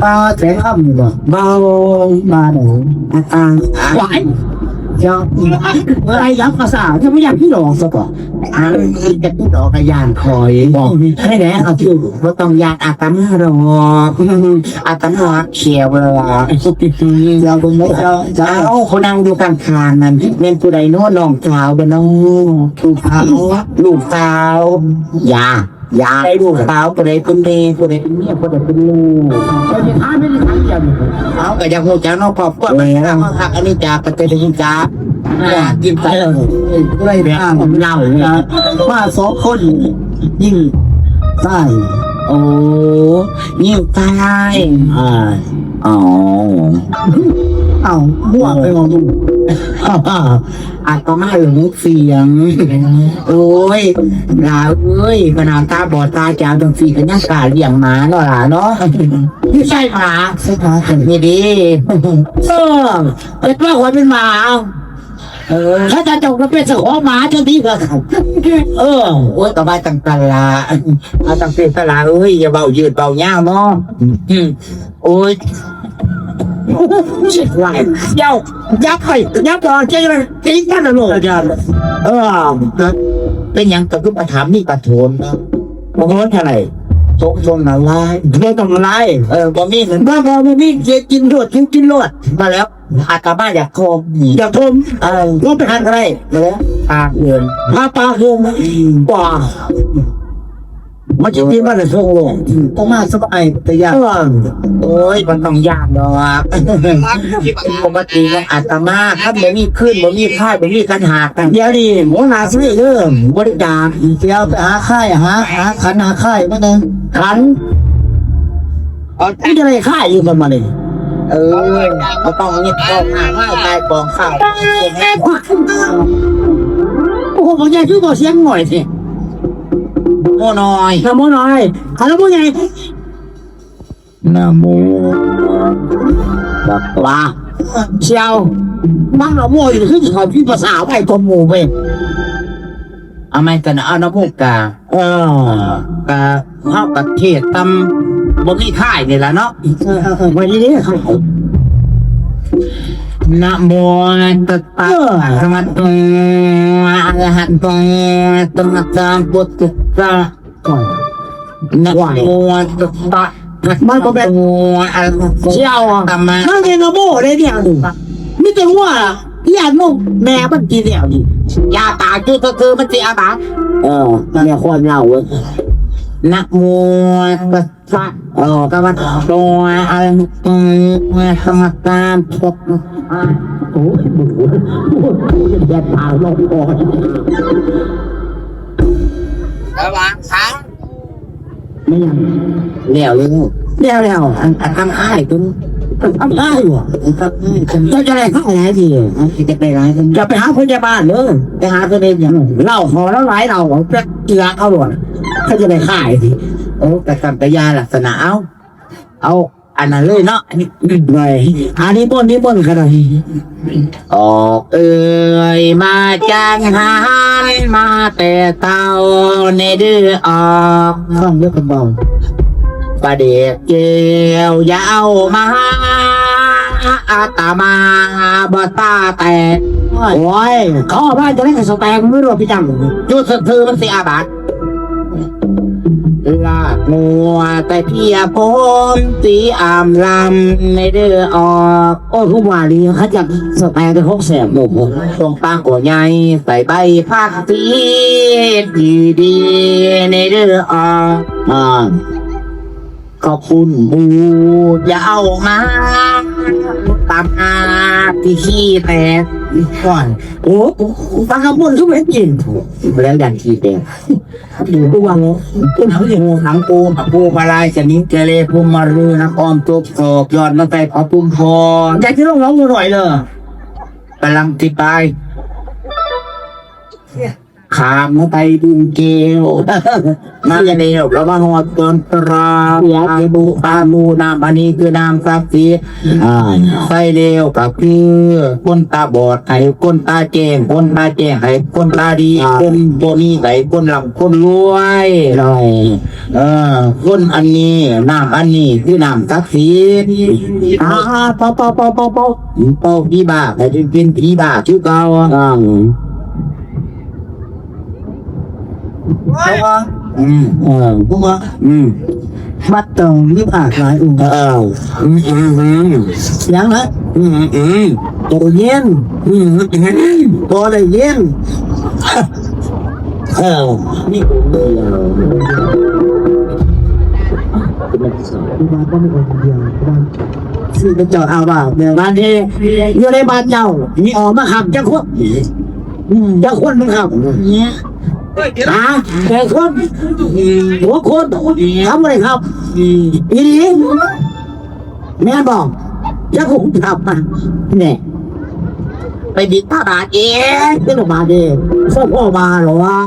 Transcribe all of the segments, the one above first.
ปลาแสงอ้ำอยู่บ่เบามาหนูหวายเจ้าอะไรยักษ์ภาษาถ้าไม่อยากพี่หลอกซะก่อนจะพี่หลอกกระยานคอยบอกให้แน่เอาที่ว่าต้องยานอาตมาหรอกอาตมาเขียวเลยเราคงไม่เจ้าคนนั่งดูกลางคานนั่นเป็นผู้ใดโน้นน้องสาวเป็นน้องลูกสาวยาไอ้ลูกสาวผู้ใดเป็นเมย์ผู้ใดเป็นเมียผู้ใดเป็นลูกเราจะท้าไม่ได้ทั้งเดียวเอาแต่ยังหัวใจน้องครอบครัวไปแล้วหักอันนี้จากประเทศจีนจ้ากินไปเลยก็เลยแบบผมเล่าเลยว่าสองคนยิ่งใต้โอ้ยิ่งใต้อ๋อเอามั่วไปมองดูอาจก็มาหลงเสียงโอ้ยลาเอ้ยขนาดตาบอดตาจามตรงสีกันยังกาเลี้ยงหมาเนาะล่ะเนาะไม่ใช่หมาใช่หมาคนนี้ดีเป็นว่าคนเป็นหมาถ้าจะจงก็เป็นเสือหมาจะดีกว่าโอ้ยต่อไปตั้งตลาเอาตั้งเป็นตลาเอ้ยอย่าเบายืดเบาเงาเนาะโอ้ยเจ็บไหลยับไปยับก่อนเจ๊เลยตีกันนะลูกอาจารย์เป็นยังกับลูกประถามนี่ประโถนนะโอ้โหเท่าไหร่ทรงอะไรไม่ต้องอะไรบอมี่เห็นบ้าบอมี่กินรวดกินรวดมาแล้วอาตมาอยากทมก็ไปทานอะไรมาแล้วปลาเงินปลาเงินป่ามันจะมีมันในช่วงลงต้องมาสบายแต่ยากโอ้ยมันต้องยากดอกปกติของอาตมาถ้าบ่มีขึ้นบ่มีค่ายบ่มีกันหากันเดี๋ยวดิหมูนาซื้อเริ่มบริจาคเดี๋ยวไปหาค่ายหาขันหาค่ายมาเนี่ยขันที่จะได้ค่ายอยู่กันมาเลยเราต้องเงียบกองหาค่ายตายกองข้าวโอ้โหผมอยากซื้อตัวเสียงหน่อยสิโมน้อยนะโมน้อยฮัลโหลโมใหญ่นะโมบักว่าเชียวมันละโมอยู่ขึ้นขอพี่ภาษาไปตัวหมูไปเอาไม่กันเอานะพวกกากาเข้าประเทศตำบ่มีค่ายนี่แหละเนาะวันนี้เขานะโมตัสสะภะคะวะโตอะระหะโตสัมมาสัมพุทธัสสะนะโมตัสสะมันก็แบบเชี่ยวนั่นเองนะโมเลยเนี่ยไม่ต้องว่าที่อ่านโมแม่มันกินแล้วนี่ยาตาจุดคือมันเสียตานั่นเนี่ยคนเรานะโมตัสสะภะคะวะโตอะระหะโตสัมมาสัมพุทธัสสะโอ้ยแย่ตาลงคอระวังช้างไม่ยังแล้วทำค่ายคุณทำได้หรอจะได้ข้าวไหนทีจะไปไหนจะไปหาพยาบาลเลยไปหาตัวเองอย่างเล่าขอแล้วหลายเราจะเจือเอาหรอเขาจะได้ค่ายทีโอ้แต่ทำแต่ยาลักษณะเอาอันนั้นเลยเนาะอันนี้เลยอันนี้บนกันเลยออกมาจากหานมาแต่เต่าในดื้อออกฟังเยอะกันเบาประเด็กเกลียวยาวมาอาตมาบตาแต่โอ้ยเขาบ้านจะได้กับสแตงไม่รู้พี่จังจุดสื่อมันเสียบาทลากงัวแต่เพียผมตีอามลำในเดือออกโอ้ทุกวันนี้เขาจะสแตนได้600,000หนุ่มตรงปางหัวใหญ่ใส่ใบผักตีดีในเดือออกขอบคุณบูอย่าเอามาตามอาที่ขี้แตกก่อนโอ้ฟังคำพูดทุกเม็ดยินแล้วดันขี้แตกดูตัวงต้นเขาอย่างหนังปูมาลายชนิดเจเลภูมิมารูน้ำอ้อมตุกโศกยอดมาใส่พอปุ่มพออยากจะร้องหน่อยเลยกำลังติดไป ขามไปดุงเกลนั่นเดียวระวังหัวตนตราอาบุอามูนามอันนี้คือนามศักดิ์สิทธิ์ไฟเดียวก็คือคนตาบอดให้คนตาแจ้งคนตาแจ้งให้คนตาดีคนตัวนี้ไหนคนหลังคนรวยคนอันนี้นามอันนี้คือนามศักดิ์สิทธิ์เป่าผีบ้าแต่จะเป็นผีบ้าชื่อเก่าพวกบัดตรงรีบอ่านหลายยังนะตัวเย็นตัวอะไรเย็นนี่ผมเลยบ้านก็ไม่คนเดียวบ้านซื้อเป็นเจ้าเอาบ้าเนี่ยบ้านที่อยู่ในบ้านเจ้ามีออกมาขับจะควบจะควบมึงขับเนี่ยแต่คนหัวคนทำอะไรครับอีนี้แม่บอกจะผมทำมาเนี่ยไปบิดตลาดเองเป็นออกมาเองพ่อมาหรอวะ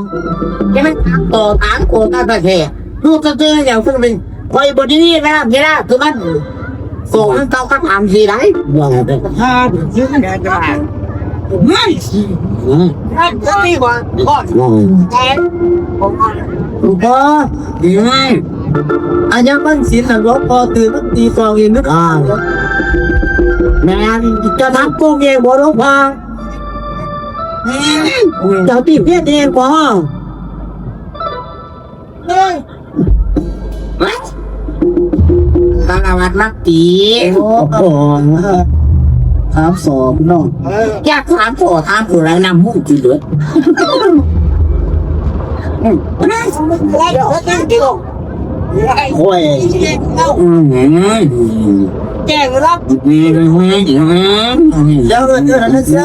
แค่ไม่ต่อทางโคตรประเทศลูกก็เจออย่างซึ่งเป็นคอยบนนี้นะนี่นะคือมันส่งเก้าคำถามสีไหนว่าไงถ้าซื้อแกจะไม่ก็ดีกว่าพ่อพ่อดีไหมอันนี้มันสินหลังรถพอตื่นมันตีฟองเองนึกแม่จะทำโกงเองบ่รู้พ่อเจ้าตีเพี้ยนเองพ่อตลาดนักตีโอ้โหถามสอบน้องอยากถามพ่อถามผู้ไรนำมุ่งจีเหลือโอ้ยแจ้งรับเจ้าเรื่องนั้นเสีย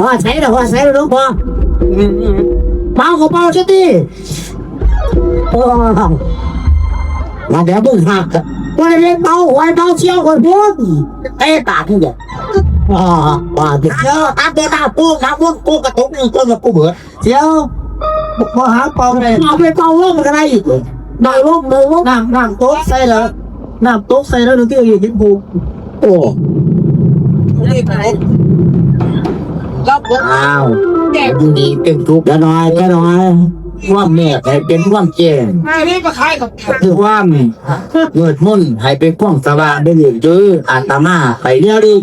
ว่าใช้หรอว่าใช้หรอพ่อเมาเขาเมาใช่ดิมาเดี๋ยวบึ้งหักวันเล่นเมาวันเมาเชี่ยวคนพูดเตะตาที่เดียวว่าเดี๋ยวอัพเดตาปูน้ำวนกูกระตุกนี่ก็จะกูเบื่อเชี่ยวพอหาเป่าเลยเอาไปเป่าว่ามันอะไรนายว่าน้ำโต๊ะใส่แล้วน้ำโต๊ะใส่แล้วนึกที่อยู่ที่กูโอ้รีบไปอ้าวแกดูดีเป็นทุกข์น้อยว่าแม่ให้เป็นความเจงคือว่าเกิดมุ่นให้เป็นความสว่างได้เรื่อยๆอาตมาไปเรื่อย